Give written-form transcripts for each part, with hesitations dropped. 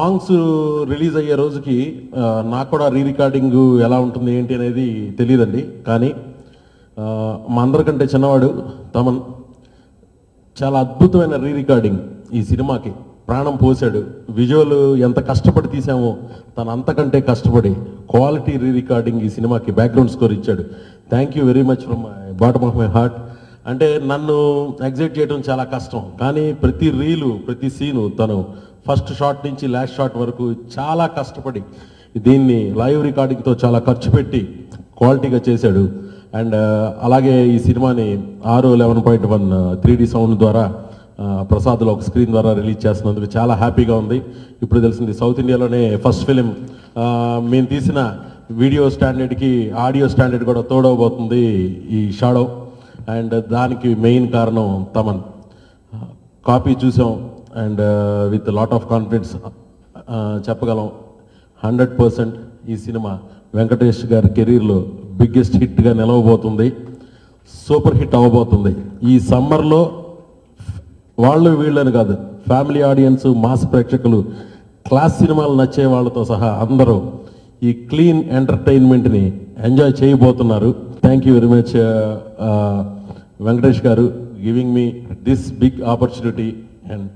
Songs release అయ్యే రోజుకి నాకు కూడా రీ రికార్డింగ్ ఎలా ఉంటుంది ఏంటి అనేది తెలియదండి. కానీ మా అందరికంటే చిన్నవాడు తమన్ చాలా అద్భుతమైన రీ రికార్డింగ్ ఈ సినిమాకి ప్రాణం పోసాడు. విజువల్ ఎంత కష్టపడి తీసామో తను అంతకంటే కష్టపడి క్వాలిటీ రీ రికార్డింగ్ ఈ సినిమాకి బ్యాక్గ్రౌండ్ స్కోర్ ఇచ్చాడు. Thank you very much from my bottom of my heart. అంటే నన్ను ఎగ్జైట్ చేయడం చాలా కష్టం, కానీ ప్రతి రీలు ప్రతి సీను తను ఫస్ట్ షాట్ నుంచి లాస్ట్ షాట్ వరకు చాలా కష్టపడి దీన్ని లైవ్ రికార్డింగ్తో చాలా ఖర్చు పెట్టి క్వాలిటీగా చేశాడు. అండ్ అలాగే ఈ సినిమాని 611.1 3D సౌండ్ ద్వారా ప్రసాద్లో ఒక స్క్రీన్ ద్వారా రిలీజ్ చేస్తున్నందుకు చాలా హ్యాపీగా ఉంది. ఇప్పుడు తెలిసింది సౌత్ ఇండియాలోనే ఫస్ట్ ఫిలిం మేము తీసిన వీడియో స్టాండర్డ్కి ఆడియో స్టాండర్డ్ కూడా తోడవబోతుంది ఈ షాడో. అండ్ దానికి మెయిన్ కారణం తమన్. కాపీ చూసాం and with lot of confidence చెప్పగలం 100% ఈ సినిమా వెంకటేష్ గారి కెరీర్లో బిగ్గెస్ట్ హిట్గా నిలవబోతుంది, సూపర్ హిట్ అవ్వబోతుంది. ఈ సమ్మర్లో వాళ్ళు వీళ్ళని కాదు, ఫ్యామిలీ ఆడియన్స్, మాస్ ప్రేక్షకులు, క్లాస్ సినిమాలు నచ్చే వాళ్ళతో సహా అందరూ ఈ క్లీన్ ఎంటర్టైన్మెంట్ని ఎంజాయ్ చేయబోతున్నారు. Thank you very much Venkatesh garu giving me this big opportunity and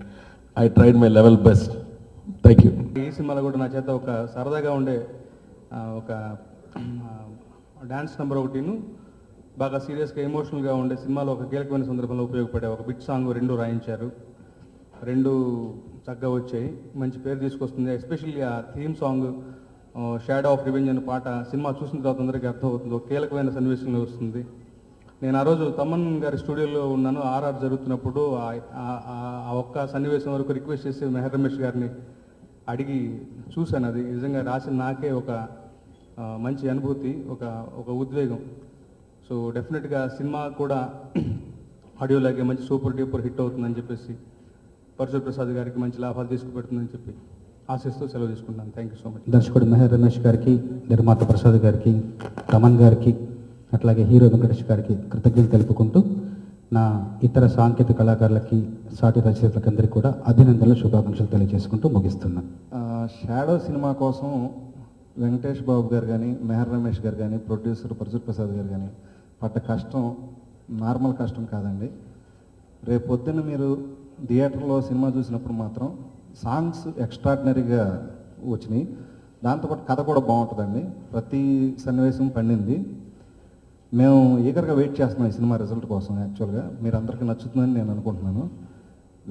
I tried my level best. Thank you. ఈ సినిమాలో కూడా నా చేత ఒక సరదాగా ఉండే ఒక డ్యాన్స్ నెంబర్ ఒకటిను బాగా సీరియస్గా ఎమోషనల్గా ఉండే సినిమాలో ఒక కీలకమైన సందర్భంలో ఉపయోగపడే ఒక బిట్ సాంగ్ 2 రాయించారు. 2 చక్కగా వచ్చాయి, మంచి పేరు తీసుకొస్తుంది. ఎస్పెషల్లీ ఆ theme song shadow of revenge అనే పాట సినిమా చూసిన తర్వాత అందరికీ అర్థమవుతుంది, ఒక కీలకమైన సన్నివేశంలో వస్తుంది. నేను ఆ రోజు తమన్ గారి స్టూడియోలో ఉన్నాను, ఆర్ఆర్ జరుగుతున్నప్పుడు ఆ ఒక్క సన్నివేశం వరకు రిక్వెస్ట్ చేసి మెహర్ రమేష్ గారిని అడిగి చూశాను. అది నిజంగా రాసిన నాకే ఒక మంచి అనుభూతి, ఒక ఉద్వేగం. సో డెఫినెట్గా సినిమా కూడా ఆడియోలాగే మంచి సూపర్ డూపర్ హిట్ అవుతుందని చెప్పేసి పరశుర్ ప్రసాద్ గారికి మంచి లాభాలు తీసుకుపెడుతుందని చెప్పి ఆశిస్తూ సెలవు తీసుకుంటాను. Thank you so much. దర్శకుడు మెహర్ రమేష్ గారికి, నిర్మాత ప్రసాద్ గారికి, తమన్ గారికి, అట్లాగే హీరో వెంకటేష్ గారికి కృతజ్ఞతలు తెలుపుకుంటూ నా ఇతర సాంకేతిక కళాకారులకి, సాటి రచయితలకి అందరికీ కూడా అభినందనలు, శుభాకాంక్షలు తెలియజేసుకుంటూ ముగిస్తున్నాను. షాడో సినిమా కోసం వెంకటేష్ బాబు గారు కానీ, మెహర్ రమేష్ గారు కానీ, ప్రొడ్యూసర్ పరశుర్ ప్రసాద్ గారు కానీ పడ్డ కష్టం నార్మల్ కష్టం కాదండి. రేపు పొద్దున్న మీరు థియేటర్లో సినిమా చూసినప్పుడు మాత్రం సాంగ్స్ ఎక్స్ట్రాడినరీగా వచ్చినాయి, దాంతోపాటు కథ కూడా బాగుంటుందండి. ప్రతి సన్నివేశం పండింది. మేము ఈగర్గా వెయిట్ చేస్తున్నాం ఈ సినిమా రిజల్ట్ కోసం. యాక్చువల్గా మీరు అందరికీ నచ్చుతుందని నేను అనుకుంటున్నాను.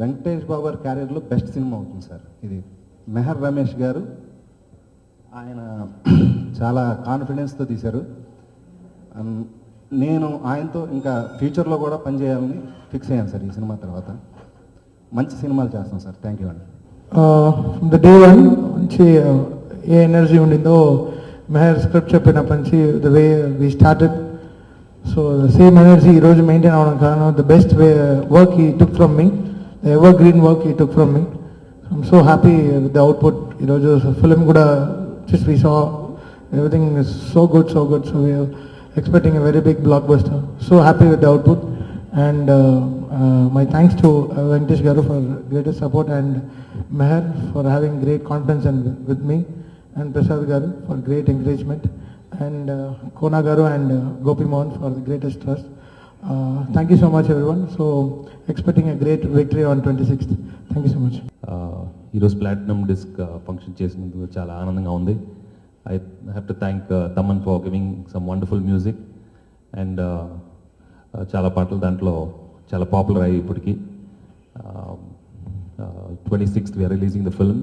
వెంకటేష్ బాబు గారి క్యారియర్లో బెస్ట్ సినిమా అవుతుంది సార్ ఇది. మెహర్ రమేష్ గారు ఆయన చాలా కాన్ఫిడెన్స్తో తీశారు. నేను ఆయనతో ఇంకా ఫ్యూచర్లో కూడా పనిచేయాలని ఫిక్స్ అయ్యాను సార్. ఈ సినిమా తర్వాత మంచి సినిమాలు చేస్తాం సార్. థ్యాంక్ యూ అండి. ద డే 1 మంచి ఏ ఎనర్జీ ఉండిందో మెహర్ స్క్రిప్ట్ చెప్పినప్పటి నుంచి the way we started, so the same energy ఈరోజు మెయింటైన్ అవ్వడం కారణం the best way work he took from me, the ever green work he took from me. I'm so happy with the output. ఈరోజు film కూడా just we saw everything is so good, so we are expecting a very big blockbuster. So happy with the output, and my thanks to Venkatesh Garu for greatest support, and Meher for having great confidence and with me, and Prasad Garu for great encouragement, and Kona Garu and Gopi Mohan for the greatest trust. Thank you so much everyone. So expecting a great victory on 26th. Thank you so much. ఈరోజు platinum disc function చేసినందుకు చాలా ఆనందంగా ఉంది. I have to thank Thaman for giving some wonderful music, and చాలా పాటలు దాంట్లో చాలా popular అయ్యి ఇప్పటికీ. 26th we're releasing the film.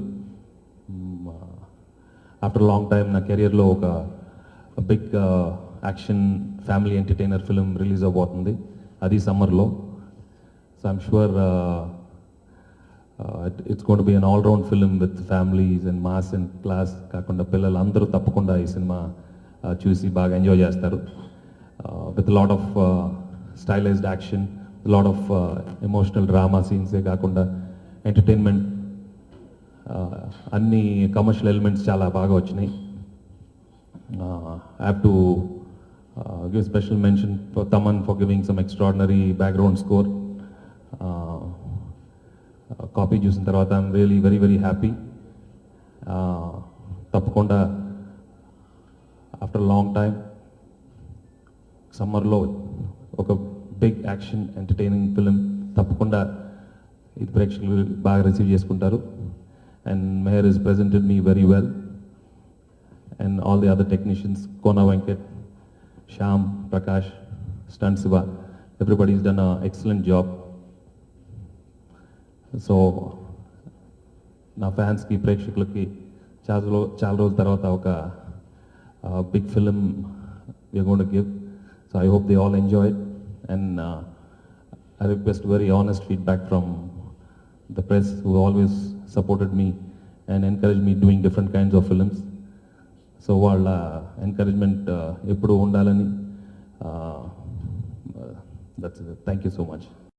After long time నా కెరియర్లో ఒక big action family entertainer film release అవబోతుంది, అది సమ్మర్లో. So I'm sure it's going to be an all-round film with families and mass and class కాకుండా పిల్లలు అందరూ తప్పకుండా ఈ సినిమా చూసి బాగా ఎంజాయ్ చేస్తారు. With lot of stylized action, lot of emotional drama సీన్సే కాకుండా ఎంటర్టైన్మెంట్, అన్ని కమర్షియల్ ఎలిమెంట్స్ చాలా బాగా వచ్చినాయి. I have to give special mention for Taman for giving some extraordinary background score. Copy చూసిన తర్వాత I'm really very very happy. తప్పకుండా after long time సమ్మర్లో ఒక బిగ్ యాక్షన్ ఎంటర్టైనింగ్ ఫిలిం తప్పకుండా ఇది ప్రేక్షకులు బాగా రిసీవ్ చేసుకుంటారు. And Meher is presented me very well and all the other technicians, Kona Venkat, Shyam, Prakash, stunt Shiva, everybody has done an excellent job. So నా ఫ్యాన్స్కి, ప్రేక్షకులకి చాలా రోజుల తర్వాత ఒక big film we are going to give. So I hope they all enjoy it, and I request very honest feedback from the press who always supported me and encouraged me doing different kinds of films. So వాళ్ళ encouragement ఎప్పుడు ఉండాలని, that's it. Thank you so much.